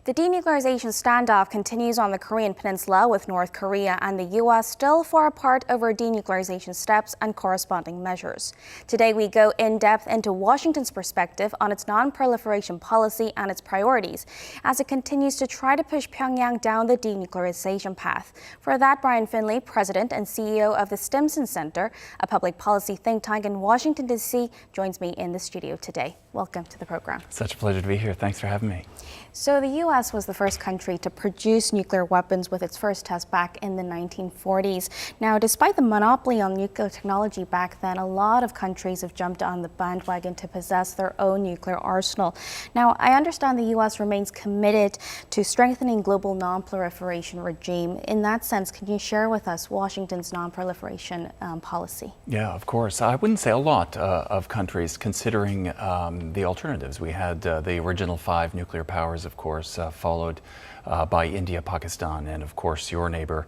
The denuclearization standoff continues on the Korean Peninsula, with North Korea and the U.S. still far apart over denuclearization steps and corresponding measures. Today we go in depth into Washington's perspective on its non-proliferation policy and its priorities, as it continues to try to push Pyongyang down the denuclearization path. For that, Brian Finlay, President and CEO of the Stimson Center, a public policy think tank in Washington, D.C., joins me in the studio today. Welcome to the program. Such a pleasure to be here. Thanks for having me. So the U.S. was the first country to produce nuclear weapons, with its first test back in the 1940s. Now, despite the monopoly on nuclear technology back then, a lot of countries have jumped on the bandwagon to possess their own nuclear arsenal. Now, I understand the U.S. remains committed to strengthening global non-proliferation regime. In that sense, can you share with us Washington's non-proliferation policy? Yeah, of course. I wouldn't say a lot of countries, considering the alternatives. We had the original 5 nuclear powers, of course, followed by India, Pakistan, and of course your neighbor,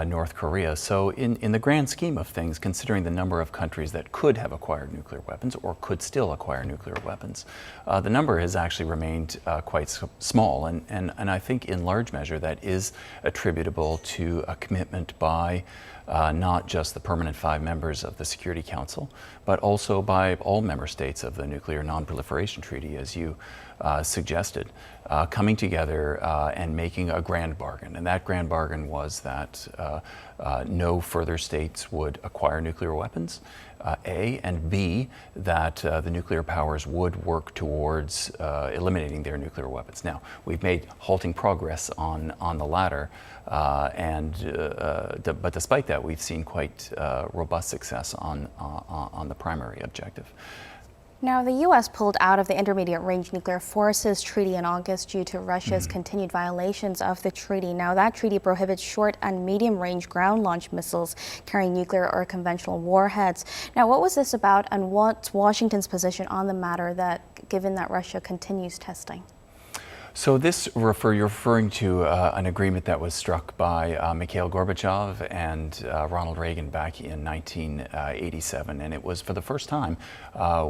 North Korea. So in the grand scheme of things, considering the number of countries that could have acquired nuclear weapons or could still acquire nuclear weapons, the number has actually remained quite small. And I think in large measure that is attributable to a commitment by not just the permanent 5 members of the Security Council, but also by all member states of the Nuclear Non-Proliferation Treaty, as you suggested, coming together and making a grand bargain. And that grand bargain was that no further states would acquire nuclear weapons, A, and B, that the nuclear powers would work towards eliminating their nuclear weapons. Now, we've made halting progress on the latter, but despite that, we've seen quite robust success on the primary objective. Now, the U.S. pulled out of the Intermediate Range Nuclear Forces Treaty in August due to Russia's continued violations of the treaty. Now, that treaty prohibits short and medium-range ground-launched missiles carrying nuclear or conventional warheads. Now, what was this about, and what's Washington's position on the matter, given that Russia continues testing? So you're referring to an agreement that was struck by Mikhail Gorbachev and Ronald Reagan back in 1987, and it was for the first time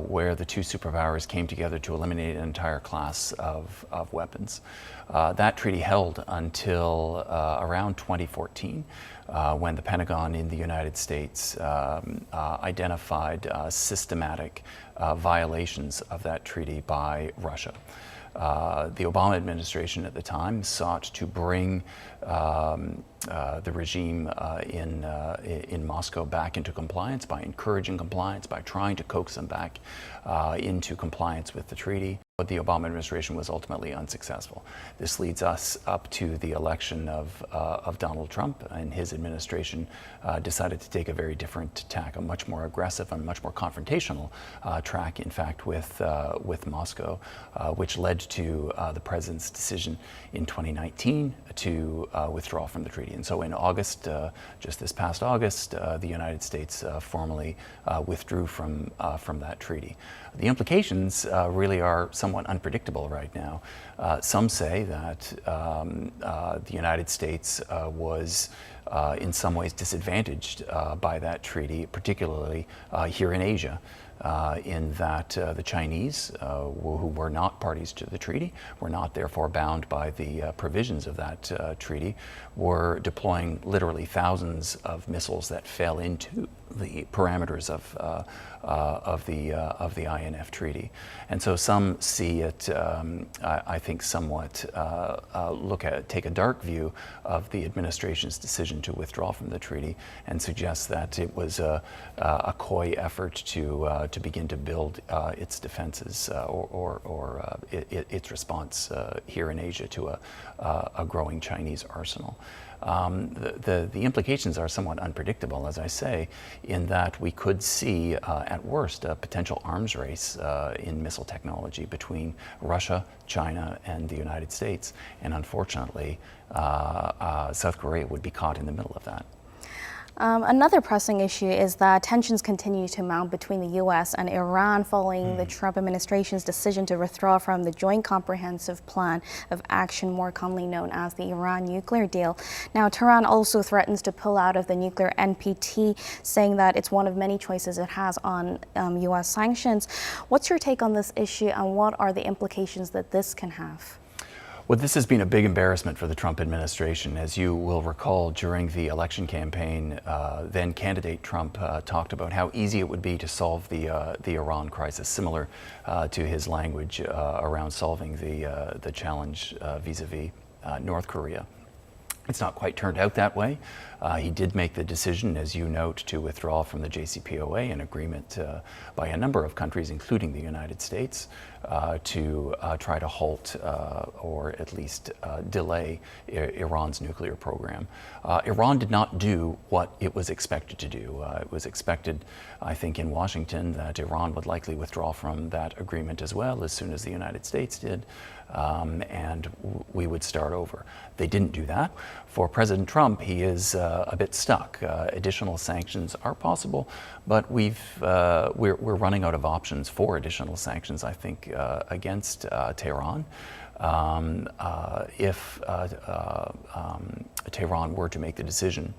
where the 2 superpowers came together to eliminate an entire class of weapons. That treaty held until around 2014, when the Pentagon in the United States identified systematic violations of that treaty by Russia. The Obama administration at the time sought to bring the regime in Moscow back into compliance by encouraging compliance, by trying to coax them back into compliance with the treaty. But the Obama administration was ultimately unsuccessful. This leads us up to the election of Donald Trump, and his administration decided to take a very different tack, a much more aggressive and much more confrontational track, in fact, with Moscow, which led to the president's decision in 2019 to withdraw from the treaty. And so in August, just this past August, the United States formally withdrew from that treaty. The implications really are somewhat unpredictable right now. Some say that the United States was in some ways disadvantaged by that treaty, particularly here in Asia. In that the Chinese, who were not parties to the treaty, were not therefore bound by the provisions of that treaty, were deploying literally thousands of missiles that fell into the parameters of the INF treaty. And so some see it, I think, somewhat take a dark view of the administration's decision to withdraw from the treaty, and suggest that it was a coy effort to begin to build its defenses or its response here in Asia to a growing Chinese arsenal. The implications are somewhat unpredictable, as I say, in that we could see, at worst, a potential arms race in missile technology between Russia, China, and the United States. And unfortunately, South Korea would be caught in the middle of that. Another pressing issue is that tensions continue to mount between the U.S. and Iran following the Trump administration's decision to withdraw from the Joint Comprehensive Plan of Action, more commonly known as the Iran nuclear deal. Now, Tehran also threatens to pull out of the nuclear NPT, saying that it's one of many choices it has on U.S. sanctions. What's your take on this issue, and what are the implications that this can have? Well, this has been a big embarrassment for the Trump administration. As you will recall, during the election campaign, then candidate Trump talked about how easy it would be to solve the Iran crisis, similar to his language around solving the challenge vis-a-vis North Korea. It's not quite turned out that way. He did make the decision, as you note, to withdraw from the JCPOA, an agreement by a number of countries, including the United States, to try to halt or at least delay Iran's nuclear program. Iran did not do what it was expected to do. It was expected, I think, in Washington that Iran would likely withdraw from that agreement as well as soon as the United States did, and we would start over. They didn't do that. For President Trump, he is a bit stuck. Additional sanctions are possible, but we're running out of options for additional sanctions, I think, against Tehran. If Tehran were to make the decision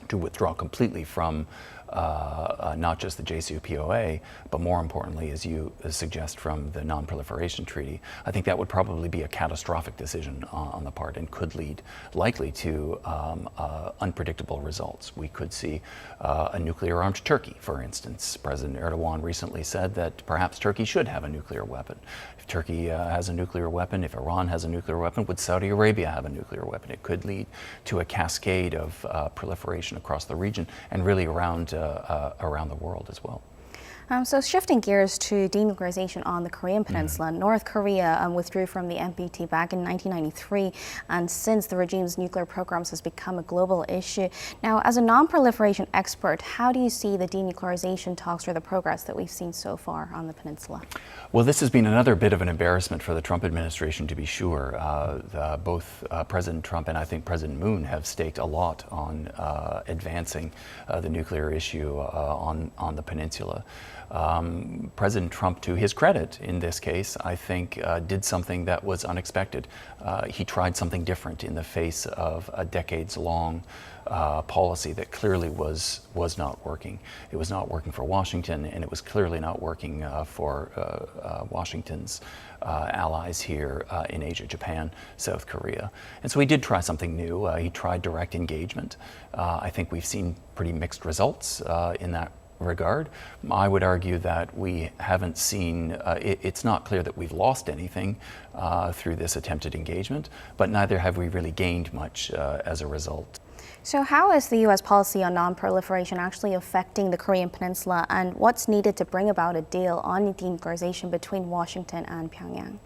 to withdraw completely from not just the JCPOA, but more importantly, as you suggest, from the non-proliferation treaty, I think that would probably be a catastrophic decision on the part and could lead likely to unpredictable results. We could see a nuclear-armed Turkey, for instance. President Erdogan recently said that perhaps Turkey should have a nuclear weapon. If Turkey has a nuclear weapon, if Iran has a nuclear weapon, would Saudi Arabia have a nuclear weapon? It could lead to a cascade of proliferation across the region and really around the world as well. So shifting gears to denuclearization on the Korean Peninsula, North Korea withdrew from the NPT back in 1993, and since the regime's nuclear programs has become a global issue. Now, as a non-proliferation expert, how do you see the denuclearization talks or the progress that we've seen so far on the peninsula? Well, this has been another bit of an embarrassment for the Trump administration, to be sure. Both President Trump and I think President Moon have staked a lot on advancing the nuclear issue on the peninsula. President Trump, to his credit in this case, I think did something that was unexpected. He tried something different in the face of a decades-long policy that clearly was not working. It was not working for Washington, and it was clearly not working for Washington's allies here in Asia, Japan, South Korea. And so he did try something new. He tried direct engagement. I think we've seen pretty mixed results in that regard. I would argue that we haven't seen, it's not clear that we've lost anything through this attempted engagement, but neither have we really gained much as a result. So how is the U.S. policy on non-proliferation actually affecting the Korean Peninsula, and what's needed to bring about a deal on denuclearization between Washington and Pyongyang?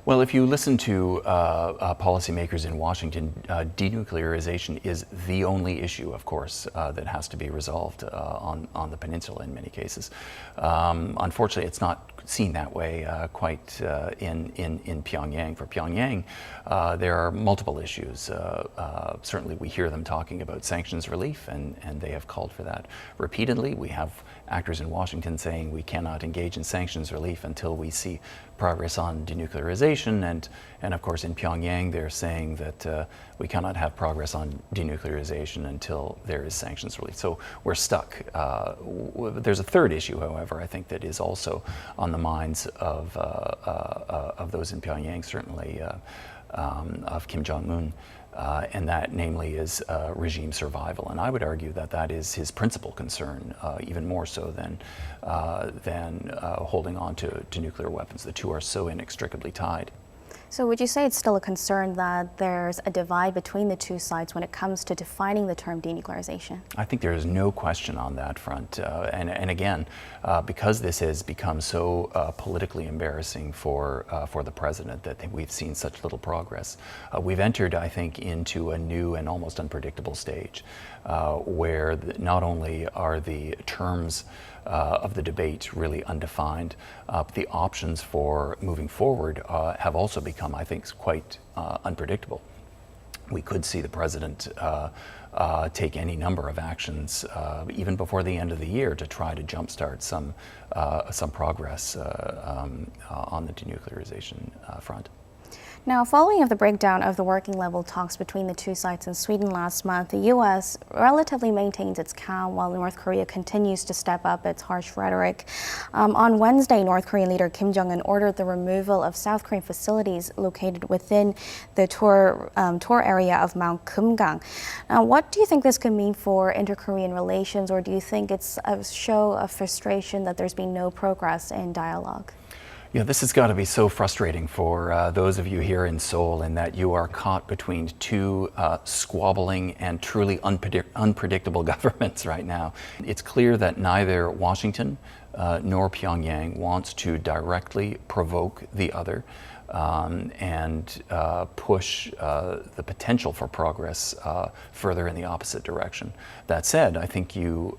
Well, if you listen to policymakers in Washington, denuclearization is the only issue, of course, that has to be resolved on the peninsula in many cases. Unfortunately, it's not seen that way quite in Pyongyang. For Pyongyang, there are multiple issues. Certainly, we hear them talking about sanctions relief, and they have called for that repeatedly. We have actors in Washington saying we cannot engage in sanctions relief until we see progress on denuclearization, and of course in Pyongyang they're saying that we cannot have progress on denuclearization until there is sanctions relief. So we're stuck. There's a third issue, however, I think that is also on the minds of those in Pyongyang, certainly of Kim Jong-un. And that, namely, is regime survival. And I would argue that that is his principal concern, even more so than holding on to nuclear weapons. The two are so inextricably tied. So would you say it's still a concern that there's a divide between the two sides when it comes to defining the term denuclearization? I think there is no question on that front. And again, because this has become so politically embarrassing for the president that we've seen such little progress, we've entered, I think, into a new and almost unpredictable stage where not only are the terms of the debate really undefined, the options for moving forward have also become, I think, quite unpredictable. We could see the president take any number of actions even before the end of the year to try to jumpstart some progress on the denuclearization front. Now, following of the breakdown of the working level talks between the two sides in Sweden last month, the U.S. relatively maintains its calm while North Korea continues to step up its harsh rhetoric. On Wednesday, North Korean leader Kim Jong-un ordered the removal of South Korean facilities located within the tour area of Mount Kumgang. Now, what do you think this could mean for inter-Korean relations, or do you think it's a show of frustration that there's been no progress in dialogue? Yeah, this has got to be so frustrating for those of you here in Seoul, in that you are caught between two squabbling and truly unpredictable governments right now. It's clear that neither Washington nor Pyongyang wants to directly provoke the other and push the potential for progress further in the opposite direction. That said, I think you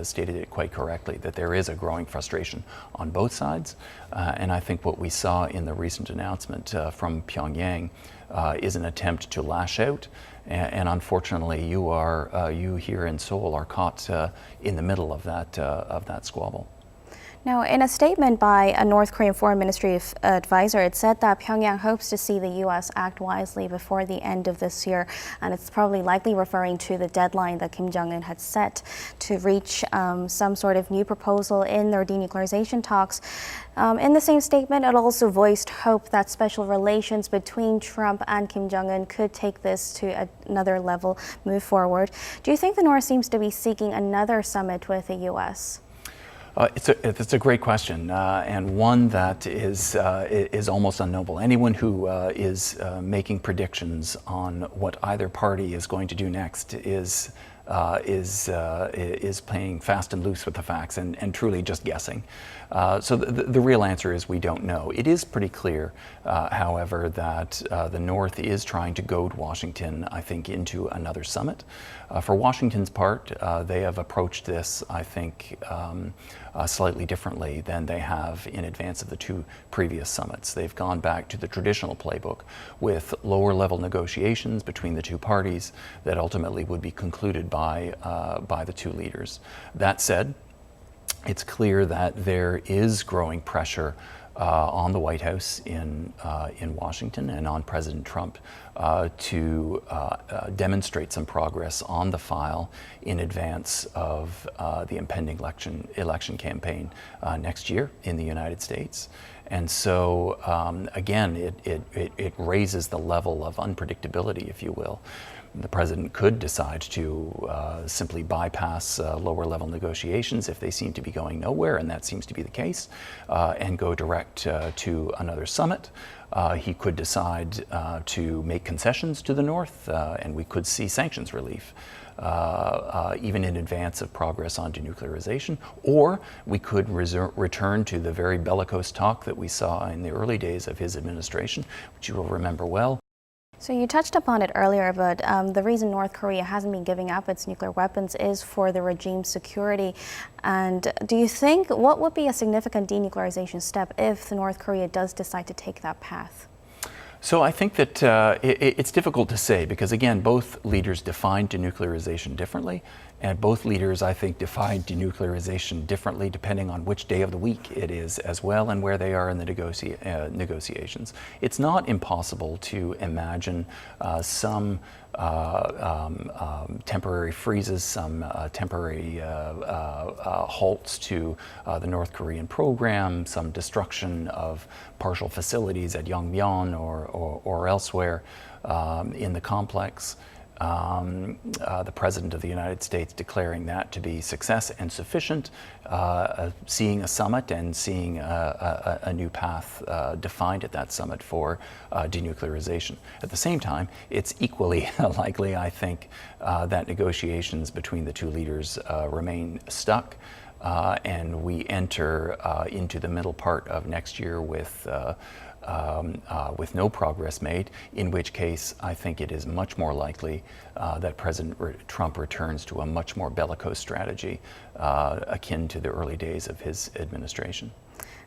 stated it quite correctly, that there is a growing frustration on both sides, and I think what we saw in the recent announcement from Pyongyang is an attempt to lash out, and unfortunately you here in Seoul are caught in the middle of that squabble. Now, in a statement by a North Korean Foreign Ministry advisor, it said that Pyongyang hopes to see the U.S. act wisely before the end of this year, and it's probably likely referring to the deadline that Kim Jong-un had set to reach some sort of new proposal in their denuclearization talks. In the same statement, it also voiced hope that special relations between Trump and Kim Jong-un could take this to another level, move forward. Do you think the North seems to be seeking another summit with the U.S.? It's a great question, and one that is almost unknowable. Anyone who is making predictions on what either party is going to do next is playing fast and loose with the facts and truly just guessing. So the real answer is we don't know. It is pretty clear, however, that the North is trying to goad Washington, I think, into another summit. For Washington's part, they have approached this, I think, slightly differently than they have in advance of the two previous summits. They've gone back to the traditional playbook with lower level negotiations between the two parties that ultimately would be concluded by the two leaders. That said, it's clear that there is growing pressure on the White House in Washington and on President Trump to demonstrate some progress on the file in advance of the impending election campaign next year in the United States. And so, again, it raises the level of unpredictability, if you will. The president could decide to simply bypass lower level negotiations if they seem to be going nowhere, and that seems to be the case, and go direct to another summit. He could decide to make concessions to the North, and we could see sanctions relief, even in advance of progress on denuclearization. Or we could return to the very bellicose talk that we saw in the early days of his administration, which you will remember well. So you touched upon it earlier, but the reason North Korea hasn't been giving up its nuclear weapons is for the regime's security. And do you think, what would be a significant denuclearization step if North Korea does decide to take that path? So I think that it's difficult to say because, again, both leaders defined denuclearization differently, and both leaders, I think, defined denuclearization differently depending on which day of the week it is as well and where they are in the negotiations. It's not impossible to imagine some temporary freezes, some temporary halts to the North Korean program, some destruction of partial facilities at Yongbyon or elsewhere in the complex. The President of the United States declaring that to be success and sufficient, seeing a summit and seeing a new path defined at that summit for denuclearization. At the same time, it's equally likely, I think, that negotiations between the two leaders remain stuck, and we enter into the middle part of next year with no progress made, in which case I think it is much more likely that President Trump returns to a much more bellicose strategy akin to the early days of his administration.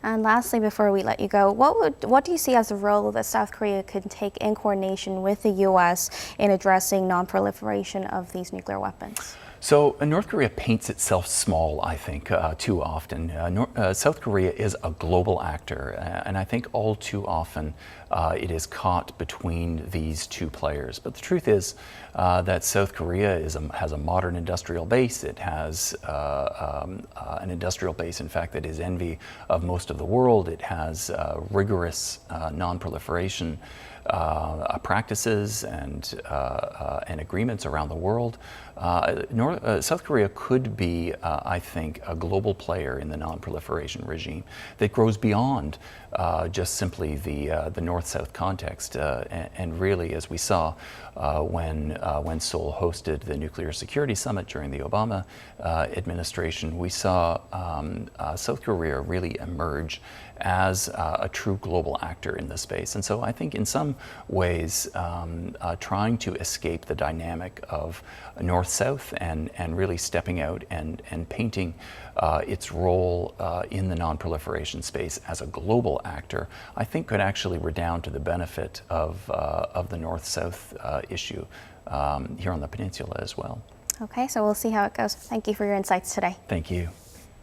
And lastly, before we let you go, what do you see as the role that South Korea could take in coordination with the U.S. in addressing non-proliferation of these nuclear weapons? So North Korea paints itself small, I think, too often. South Korea is a global actor, and I think all too often it is caught between these two players. But the truth is that South Korea has a modern industrial base. It has an industrial base, in fact, that is envy of most of the world. It has rigorous non-proliferation practices and agreements around the world. South Korea could be, I think, a global player in the non-proliferation regime that grows beyond just simply the North-South context. And really, as we saw when Seoul hosted the Nuclear Security Summit during the Obama administration, we saw South Korea really emerge as a true global actor in this space. And so I think in some ways trying to escape the dynamic of North-South and really stepping out and painting its role in the non-proliferation space as a global actor, I think could actually redound to the benefit of the North-South issue here on the peninsula as well. Okay, so we'll see how it goes. Thank you for your insights today. Thank you.